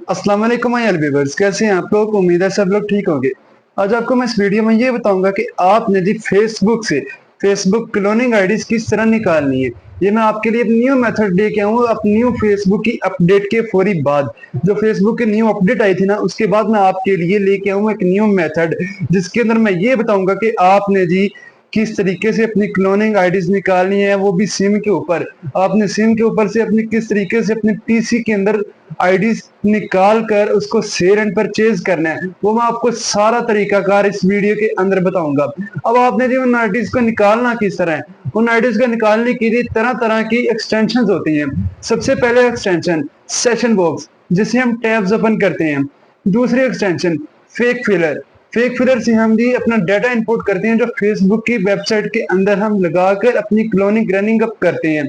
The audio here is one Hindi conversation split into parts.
अस्सलाम वालेकुम माय व्यूअर्स, कैसे हैं आप लोग। उम्मीद है सब लोग ठीक होंगे। आज आपको मैं इस वीडियो में ये बताऊंगा कि आपने यदि फेसबुक से फेसबुक क्लोनिंग आईडीज किस तरह निकालनी है। ये मैं आपके लिए एक न्यू मेथड लेके आऊँ अब न्यू फेसबुक की अपडेट के फौरी बाद। जो फेसबुक की न्यू अपडेट आई थी ना, उसके बाद मैं आपके लिए लेके आऊँ एक न्यू मेथड, जिसके अंदर मैं ये बताऊंगा कि आपने जी किस तरीके से अपनी क्लोनिंग आईडीज निकालनी है, वो भी सिम के ऊपर। आपने सिम के ऊपर से अपनी किस तरीके से अपने पीसी के अंदर आईडीज निकाल कर उसको सेल एंड परचेज करना है, वो मैं आपको सारा तरीकाकार इस वीडियो के अंदर बताऊंगा। अब आपने जी उन आईडीज को निकालना किस तरह है। उन आईडीज को निकालने के लिए तरह तरह की एक्सटेंशन होती हैं। सबसे पहले एक्सटेंशन सेशन बॉक्स, जिसे हम टैब्स ओपन करते हैं। दूसरी extension fake filler. Fake filler से हम भी अपना डाटा इंपोर्ट करते हैं, जो फेसबुक की वेबसाइट के अंदर हम लगाकर अपनी क्लोनिंग रनिंग अप करते हैं।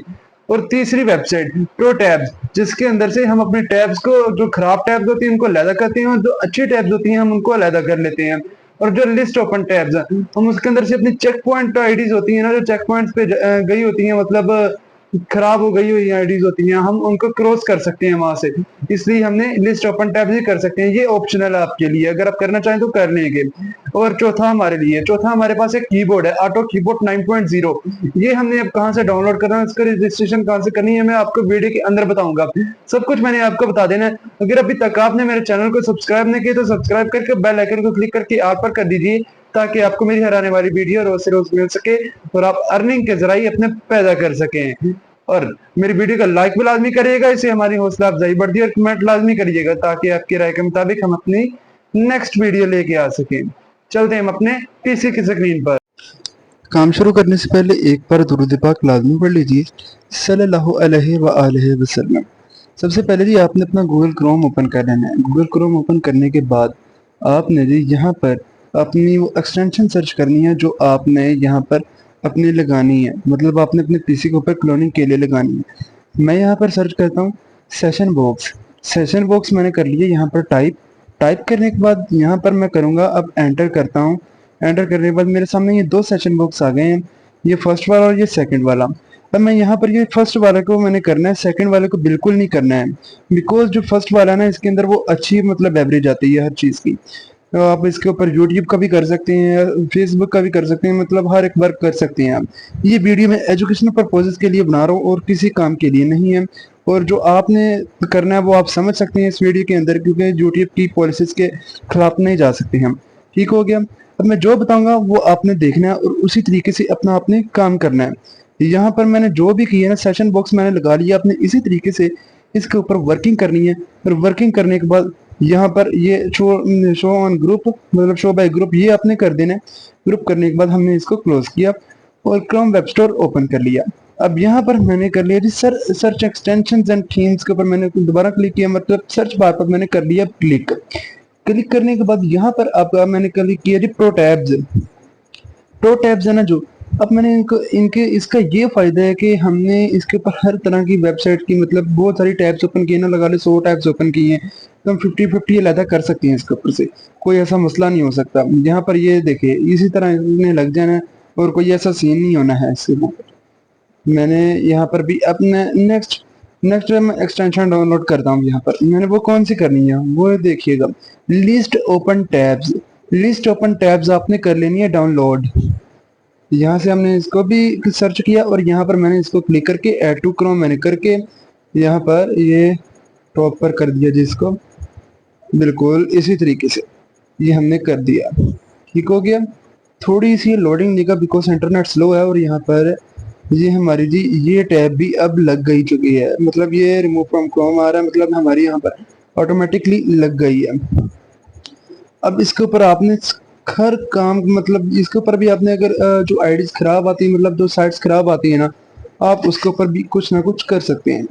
और तीसरी वेबसाइट प्रो टैब्स, जिसके अंदर से हम अपने टैब्स को, जो खराब टैब्स होती हैं उनको अलहदा करते हैं और जो अच्छी टैब्स होती हैं हम उनको अलहदा कर लेते हैं। और जो लिस्ट ओपन टैब्स है, हम उसके अंदर से अपनी चेक पॉइंट आईडीज होती है ना, जो चेक पॉइंट्स पे गई होती है, मतलब खराब हो गई हुई आईडीज होती हैं, हम उनको क्रॉस कर सकते हैं वहां से। इसलिए हमने लिस्ट ओपन टैब ही कर सकते हैं। ये ऑप्शनल है आपके लिए, अगर आप करना चाहें तो कर लेंगे। और चौथा हमारे पास एक कीबोर्ड है, ऑटो कीबोर्ड 9.0। ये हमने अब कहाँ से डाउनलोड करना है, इसका रजिस्ट्रेशन कहाँ से करनी है, मैं आपको वीडियो के अंदर बताऊंगा। सब कुछ मैंने आपको बता देना है। अगर अभी तक आपने मेरे चैनल को सब्सक्राइब नहीं किया तो सब्सक्राइब करके बेल आइकन को क्लिक करके ऑल पर कर दीजिए, ताकि आपको मेरी हर आने वाली वीडियो रोज से रोज मिल सके और आप अर्निंग के जरिए अपने पैदा कर सकें। और मेरी वीडियो का लाइक भी लाजमी करिएगा, इससे हमारी हौसला अफजाई बढ़ती है। और कमेंट लाजमी करिएगा, ताकि आपकी राय के मुताबिक हम अपनी नेक्स्ट वीडियो लेके आ सकें। चलते हैं हम अपने पीसी की स्क्रीन पर। काम शुरू करने से पहले एक बार दुरूद पाक लाजमी पढ़ लीजिए, सल्लल्लाहु अलैहि व आलिहि वसल्लम। सबसे पहले जी आपने अपना गूगल क्रोम ओपन कर लेना है। गूगल क्रोम ओपन करने के बाद आपने जी यहाँ पर अपनी वो एक्सटेंशन सर्च करनी है जो आपने यहाँ पर अपनी लगानी है, मतलब आपने अपने पीसी के ऊपर क्लोनिंग के लिए लगानी है। मैं यहाँ पर सर्च करता हूँ सेशन बॉक्स। सेशन बॉक्स मैंने कर लिया यहाँ पर टाइप। टाइप करने के बाद यहाँ पर मैं करूँगा, अब एंटर करता हूँ। एंटर करने के बाद मेरे सामने ये दो सेशन बॉक्स आ गए हैं, ये फर्स्ट वाला और ये सेकंड वाला। अब मैं यहाँ पर ये फर्स्ट वाले को मैंने करना है, सेकंड वाले को बिल्कुल नहीं करना है। बिकॉज जो फर्स्ट वाला है ना, इसके अंदर वो अच्छी मतलब एवरेज आती है हर चीज़ की। तो आप इसके ऊपर यूट्यूब का भी कर सकते हैं, फेसबुक का भी कर सकते हैं, मतलब हर एक वर्क कर सकते हैं आप। ये वीडियो मैं एजुकेशनल पर्पजेज के लिए बना रहा हूँ और किसी काम के लिए नहीं है। और जो आपने करना है वो आप समझ सकते हैं इस वीडियो के अंदर, क्योंकि यूट्यूब की पॉलिसीज के खिलाफ नहीं जा सकते हम। ठीक हो गया। अब मैं जो बताऊंगा वो आपने देखना है और उसी तरीके से अपना आपने काम करना है। यहाँ पर मैंने जो भी किया ना, सेशन बॉक्स मैंने लगा लिया, आपने इसी तरीके से इसके ऊपर वर्किंग करनी है। और वर्किंग करने के बाद यहाँ पर ये शो ऑन ग्रुप, मतलब शो बाय ग्रुप, ये आपने कर देना है। ग्रुप करने के बाद हमने इसको क्लोज किया और क्रोम वेब स्टोर ओपन कर लिया। अब यहाँ पर मैंने कर लिया जी सर्च एक्सटेंशंस एंड थीम्स के ऊपर मैंने दोबारा क्लिक किया, मतलब सर्च बार पर मैंने कर लिया क्लिक। क्लिक करने के बाद यहाँ पर आपका मैंने क्लिक किया जी प्रो टैब्स। प्रो टैब्स है ना जो, अब मैंने इनके इसका ये फायदा है कि हमने इसके ऊपर हर तरह की वेबसाइट की, मतलब बहुत सारी टैब्स ओपन किए ना, लगा ले 100 टैब्स ओपन किए हैं तो हम 50-50 अलहदा कर सकते हैं इसके ऊपर से। कोई ऐसा मसला नहीं हो सकता। यहाँ पर ये देखिए इसी तरह इन्हें लग जाना और कोई ऐसा सीन नहीं होना है इसके ऊपर। मैंने यहाँ पर भी अपने नेक्स्ट नेक्स्ट मैं एक्सटेंशन डाउनलोड करता हूँ। यहाँ पर मैंने वो कौन सी करनी है वो देखिएगा, list open tabs. List open tabs आपने कर लेनी है डाउनलोड। यहाँ से हमने इसको भी सर्च किया और यहाँ पर मैंने इसको क्लिक करके ऐड टू क्रोम मैंने करके यहाँ पर ये टॉप पर कर दिया जिसको, बिल्कुल इसी तरीके से ये हमने कर दिया। ठीक हो गया। थोड़ी सी लोडिंग देगा बिकॉज इंटरनेट स्लो है। और यहाँ पर ये हमारी जी ये टैब भी अब लग गई चुकी है, मतलब ये रिमूव फ्रॉम क्रोम आ रहा है, मतलब हमारी यहाँ पर ऑटोमेटिकली लग गई है। अब इसके ऊपर आपने हर काम, मतलब इसके ऊपर भी आपने अगर जो आईडीज खराब आती है, मतलब जो साइट्स खराब आती है ना, आप उसके ऊपर भी कुछ ना कुछ कर सकते हैं।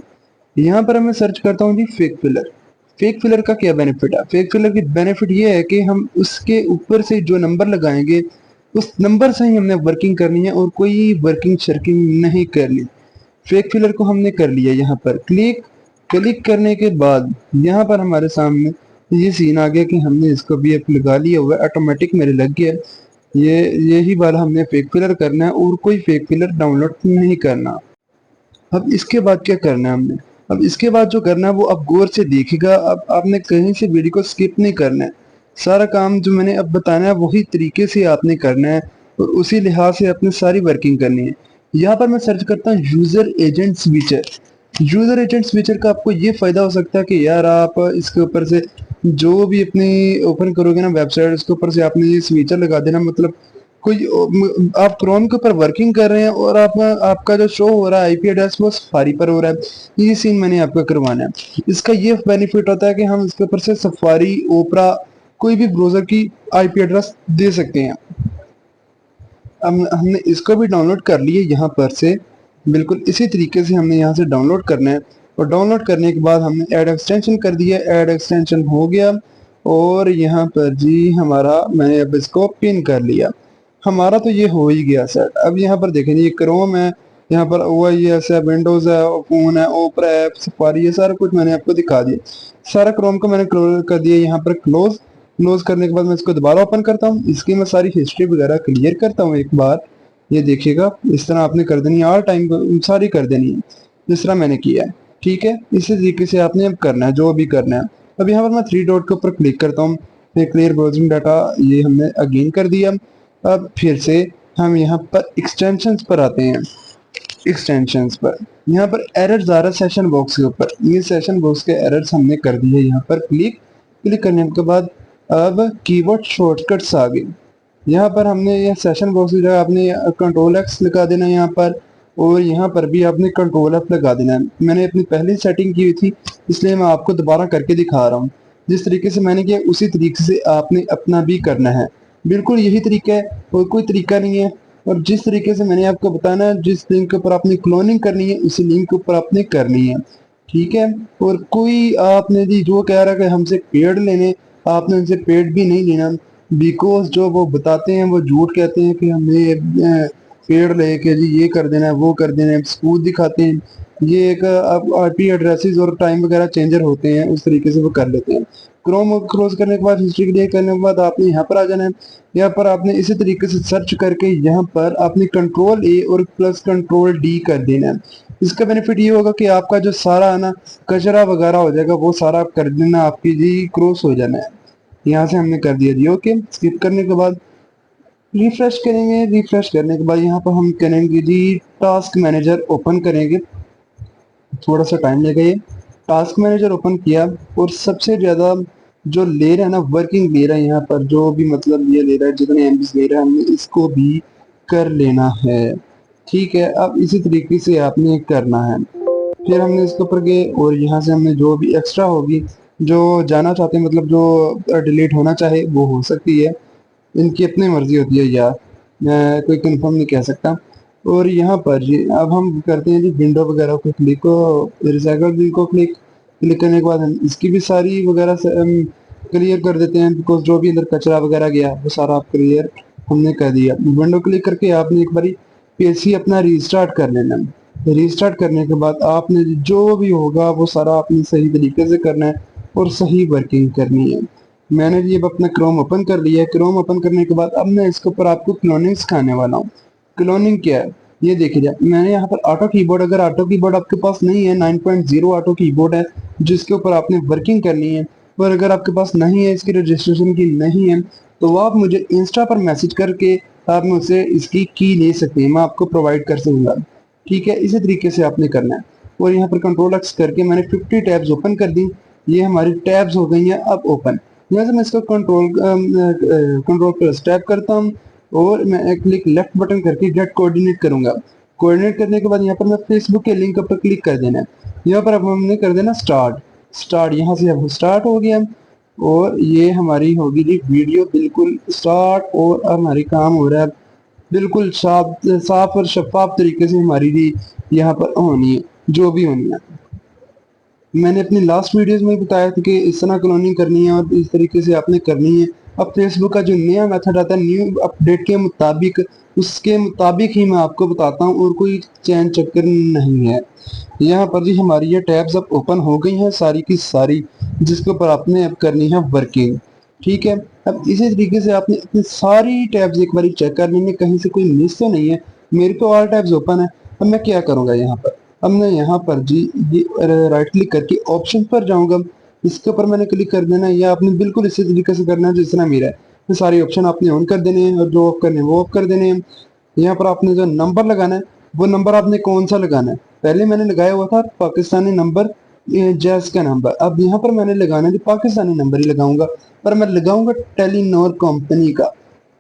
यहाँ पर मैं सर्च करता हूँ जी फेक फिलर। फेक फिलर का क्या बेनिफिट है। फेक फिलर की बेनिफिट ये है कि हम उसके ऊपर से जो नंबर लगाएंगे उस नंबर से ही हमने वर्किंग करनी है और कोई वर्किंग शर्किंग नहीं करनी। फेक फिलर को हमने कर लिया यहाँ पर क्लिक। क्लिक करने के बाद यहाँ पर हमारे सामने ये सीन आ गया कि हमने इसको भी अब लगा लिया हुआ है, ऑटोमेटिक मेरे लग गया। ये यही वाला हमने फेक फिलर करना है और कोई फेक फिलर डाउनलोड नहीं करना। अब इसके बाद क्या करना है हमने, अब इसके बाद जो करना है वो आप गौर से देखिएगा। अब आपने कहीं से वीडियो को स्किप नहीं करना है, सारा काम जो मैंने अब बताना है वही तरीके से आपने करना है और उसी लिहाज से आपने सारी वर्किंग करनी है। यहाँ पर मैं सर्च करता हूँ user agent switcher. User agent switcher का आपको ये फायदा हो सकता है कि यार आप इसके ऊपर से जो भी अपनी ओपन करोगे ना वेबसाइट, उसके ऊपर से आपने ये स्विचर लगा देना। मतलब कोई आप क्रोम के ऊपर वर्किंग कर रहे हैं और आप आपका जो शो हो रहा है आईपी एड्रेस वो सफारी पर हो रहा है, ये सीन मैंने आपको करवाना है। इसका ये बेनिफिट होता है कि हम इसके ऊपर से सफारी, ओपरा, कोई भी ब्राउजर की आईपी एड्रेस दे सकते हैं। अब हमने इसको भी डाउनलोड कर लिए यहाँ पर से, बिल्कुल इसी तरीके से हमने यहाँ से डाउनलोड करना है। और डाउनलोड करने के बाद हमने ऐड एक्सटेंशन कर दिया, ऐड एक्सटेंशन हो गया और यहाँ पर जी हमारा, मैंने अब इसको पिन कर लिया। हमारा तो ये हो ही गया सेट। अब यहाँ पर देखें ये क्रोम है, यहाँ पर OIS है, विंडोज है, फोन है, ओपरा है, सफारी है, सारा कुछ मैंने आपको दिखा दिया। सारा क्रोम को मैंने क्लोज कर दिया यहाँ पर क्लोज। क्लोज करने के बाद मैं इसको दोबारा ओपन करता हूँ, इसकी मैं सारी हिस्ट्री वगैरह क्लियर करता हूँ एक बार। ये देखिएगा इस तरह आपने कर देनी है, ऑल टाइम सारी कर देनी है जिस तरह मैंने किया है। ठीक है, इसी तरीके से आपने अब करना है जो भी करना है। अब यहाँ पर मैं थ्री डॉट के ऊपर क्लिक करता हूँ, फिर क्लियर ब्राउजिंग डाटा ये हमने अगेन कर दिया। अब फिर से हम यहाँ पर एक्सटेंशंस पर आते हैं। एक्सटेंशंस पर यहाँ पर एरर्स आ रहा है सेशन बॉक्स के ऊपर, ये सेशन बॉक्स के एरर्स हमने कर दिए। यहाँ पर क्लिक क्लिक करने के बाद अब कीबोर्ड शॉर्टकट्स आ गए। यहाँ पर हमने ये सेशन बॉक्स की जगह आपने कंट्रोल एक्स लगा देना है यहाँ पर, और यहाँ पर भी आपने कंट्रोल एफ लगा देना है। मैंने अपनी पहले सेटिंग की हुई थी इसलिए मैं आपको दोबारा करके दिखा रहा हूँ। जिस तरीके से मैंने किया उसी तरीके से आपने अपना भी करना है, बिल्कुल यही तरीका है और कोई तरीका नहीं है। और जिस तरीके से मैंने आपको बताना है, जिस लिंक के ऊपर आपने क्लोनिंग करनी है उसी लिंक के ऊपर आपने करनी है। ठीक है, और कोई आपने जी जो कह रहा है कि हमसे पेड लेने, आपने उनसे पेड भी नहीं लेना, बिकॉज जो वो बताते हैं वो झूठ कहते हैं कि हमें पेड़ लेके जी ये कर देना है वो कर देना है, सबूत दिखाते हैं। ये एक अब आईपी एड्रेसेस और टाइम वगैरह चेंजर होते हैं, उस तरीके से वो कर लेते हैं। क्रोम क्लोज करने के बाद हिस्ट्री क्लियर करने के बाद आपने यहाँ पर आ जाना है। यहाँ पर आपने इसी तरीके से सर्च करके यहाँ पर आपने कंट्रोल ए और प्लस कंट्रोल डी कर देना है। इसका बेनिफिट ये होगा कि आपका जो सारा है ना कचरा वगैरह हो जाएगा वो सारा आप कर देना, आपकी जी क्रॉस हो जाना है। यहाँ से हमने कर दिया जी ओके। स्किप करने के बाद रिफ्रेश करेंगे, रिफ्रेश करने के बाद यहाँ पर हम करेंगे जी टास्क मैनेजर ओपन करेंगे, थोड़ा सा टाइम लगेगा। ये टास्क मैनेजर ओपन किया और सबसे ज़्यादा जो ले रहा है ना वर्किंग ले रहा है, यहाँ पर जो भी मतलब ये ले रहा है जितने एमबीज ले रहा है हमने इसको भी कर लेना है। ठीक है, अब इसी तरीके से आपने करना है। फिर हमने इसके ऊपर गए और यहाँ से हमने जो भी एक्स्ट्रा होगी, जो जाना चाहते हैं मतलब जो डिलीट होना चाहे वो हो सकती है, इनकी अपनी मर्जी होती है यार, मैं कोई कंफर्म नहीं कह सकता। और यहाँ पर जी अब हम करते हैं जी विंडो वगैरह को क्लिक, रिसाइकल बिल को क्लिक क्लिक करने के बाद हम इसकी भी सारी वगैरह क्लियर कर देते हैं, बिकॉज जो भी अंदर कचरा वगैरह गया वो सारा आप क्लियर हमने कर दिया। विंडो क्लिक करके आपने एक बारी पीसी अपना रीस्टार्ट कर लेना। रीस्टार्ट करने के बाद आपने जो भी होगा वो सारा आपने सही तरीके से करना है और सही वर्किंग करनी है। मैंने जी अब अपना क्रोम ओपन कर लिया है। क्रोम ओपन करने के बाद अब मैं इसके ऊपर आपको क्लोनिंग सिखाने वाला हूँ। क्लोनिंग क्या है ये देखिए जाए, मैंने यहाँ पर ऑटो कीबोर्ड, अगर ऑटो कीबोर्ड आपके पास नहीं है 9.0 ऑटो कीबोर्ड है जिसके ऊपर आपने वर्किंग करनी है, और अगर आपके पास नहीं है, इसकी रजिस्ट्रेशन की नहीं है, तो आप मुझे इंस्टा पर मैसेज करके आप मुझसे इसकी की ले सकते हैं, मैं आपको प्रोवाइड कर सकूंगा। ठीक है, इसी तरीके से आपने करना है। और यहाँ पर कंट्रोल एक्स करके मैंने 50 टैब्स ओपन कर दी, ये हमारी टैब्स हो गई हैं अब ओपन। यहाँ से मैं इसको कंट्रोल प्लस टैप करता हूँ और मैं क्लिक लेफ्ट बटन करके गेट कोऑर्डिनेट करूंगा। कोऑर्डिनेट करने के बाद यहाँ पर मैं फेसबुक के लिंक पर क्लिक कर देना है। यहाँ पर अब हमने कर देना स्टार्ट। स्टार्ट यहाँ से अब स्टार्ट हो गया और ये हमारी होगी जी वीडियो बिल्कुल स्टार्ट, और हमारी काम हो रहा है बिल्कुल साफ और शफाफ तरीके से हमारी जी यहाँ पर होनी है जो भी होनी है। मैंने अपनी लास्ट वीडियोस में बताया था कि इस तरह क्लोनिंग करनी है और इस तरीके से आपने करनी है। अब फेसबुक का जो नया मेथड आता है न्यू अपडेट के मुताबिक, उसके मुताबिक ही मैं आपको बताता हूँ और कोई चैन चक्कर नहीं है। यहाँ पर जी हमारी ये टैब्स अब ओपन हो गई हैं सारी की सारी, जिसके ऊपर आपने अब करनी है वर्किंग। ठीक है, अब इसी तरीके से आपने अपनी सारी टैब्स एक बार चेक कर लेंगे कहीं से कोई मिस तो नहीं है। मेरे तो ऑल टैब्स ओपन है। अब मैं क्या करूँगा यहाँ पर, अब मैं यहाँ पर जी ये राइट क्लिक करके ऑप्शन पर जाऊंगा, इसके ऊपर मैंने क्लिक कर देना है। या आपने बिल्कुल इसी तरीके से करना है जिस तरह मेरा है। तो सारे ऑप्शन आपने ऑन कर देने हैं और जो ऑफ करने हैं वो ऑफ कर देने हैं। यहाँ पर आपने जो नंबर लगाना है वो नंबर आपने कौन सा लगाना है। पहले मैंने लगाया हुआ था पाकिस्तानी नंबर, जैस का नंबर। अब यहाँ पर मैंने लगाना है जो पाकिस्तानी नंबर ही लगाऊंगा, पर मैं लगाऊंगा टेलीनॉर कंपनी का।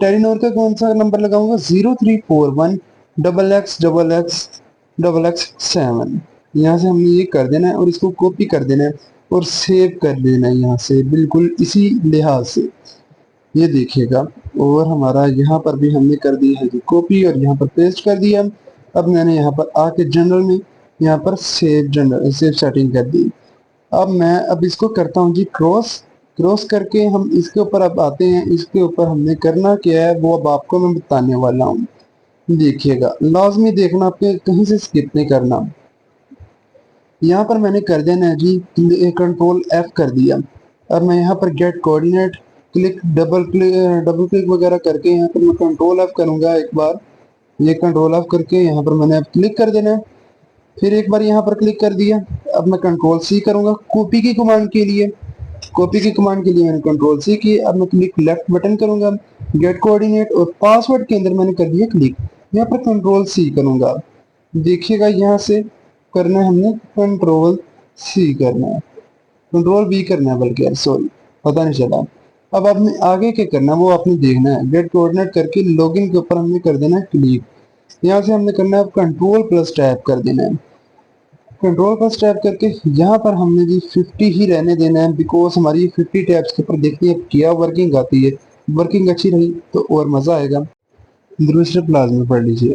टेलीनॉर का कौन सा नंबर लगाऊंगा, 0341 XX XX7। यहाँ से हमने ये कर देना है और इसको कॉपी कर देना है और सेव कर देना है यहाँ से बिल्कुल इसी लिहाज से, ये देखिएगा। और हमारा यहाँ पर भी हमने कर दिया है जी कॉपी और यहाँ पर पेस्ट कर दिया। अब मैंने यहाँ पर आके जनरल में यहाँ पर सेव सेटिंग कर दी। अब इसको करता हूँ जी क्रॉस करके हम इसके ऊपर अब आते हैं। इसके ऊपर हमने करना क्या है वो अब आपको मैं बताने वाला हूँ। देखिएगा, लाजमी देखना, आपके कहीं से स्किप नहीं करना। यहाँ पर मैंने कर देना है जी कंट्रोल F कर दिया। अब मैं यहाँ पर गेट कोऑर्डिनेट डबल क्लिक वगैरह करके यहाँ पर मैं कंट्रोल F करूँगा एक बार। ये कंट्रोल F करके यहाँ पर मैंने अब क्लिक कर देना है। फिर एक बार यहाँ पर क्लिक कर दिया। अब मैं कंट्रोल C करूँगा कॉपी की कमांड के लिए। मैंने कंट्रोल C की। अब मैं क्लिक लेफ्ट बटन करूँगा, गेट कोऑर्डिनेट और पासवर्ड के अंदर मैंने कर दिया क्लिक। यहाँ पर कंट्रोल C करूँगा। देखिएगा यहाँ से करना है हमने कंट्रोल C करना है, कंट्रोल V करना है बल्कि यार सॉरी पता नहीं चला। अब आपने आगे क्या करना है वो आपने देखना है। गेट कोऑर्डिनेट करके लॉगिन के ऊपर हमने कर देना है क्लिक। यहाँ से हमने करना है कंट्रोल प्लस टैब कर देना है। कंट्रोल प्लस टैब करके यहाँ पर हमने जी 50 ही रहने देना है, बिकॉज हमारी 50 टैब्स के ऊपर देखते हैं क्या वर्किंग आती है। वर्किंग अच्छी रही तो और मज़ा आएगा। दूसरे प्लाज्मा पढ़ लीजिए।